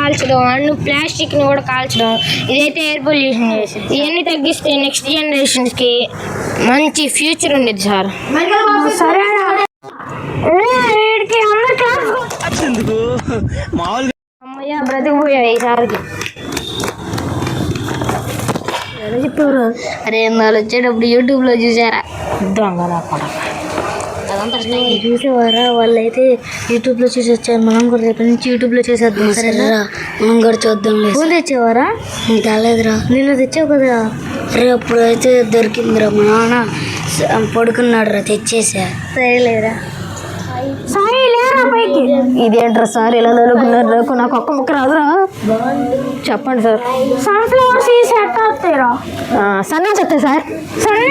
కాల్చడం అండ్ ప్లాస్టిక్ని కూడా కాల్చడం, ఇదైతే ఎయిర్ పొల్యూషన్ చేసింది. ఇవన్నీ తగ్గిస్తే నెక్స్ట్ జనరేషన్స్కి మంచి ఫ్యూచర్ ఉండేది సార్. సరే అమ్మయ్య బ్రతికిపోయాయి ఈసారికి. చెప్పారు అరే వాళ్ళు వచ్చేటప్పుడు యూట్యూబ్లో చూసారా? చూసేవారా? వాళ్ళైతే యూట్యూబ్లో చూసి వచ్చారు, మనం కూడా రేపటి నుంచి యూట్యూబ్లో చూసేద్దాం. సరేనా? మనం కూడా చూద్దాం. ఫోన్ తెచ్చేవారా? తెలేదురా. నిన్న తెచ్చావు కదా? రే అప్పుడు అయితే దొరికిందిరా, మా నాన్న పడుకున్నాడు రా, తెచ్చేసా. సరేలేరా. ఇదేంట్రా సార్ ఇలా చదువుకున్నారు? నాకు ఒక్క ముక్క రాదురా. చెప్పండి సార్. సన్ఫ్లవర్ సీడ్స్ ఎట్లా వస్తాయిరా? సన్ నుంచి వస్తాయి సార్. సన్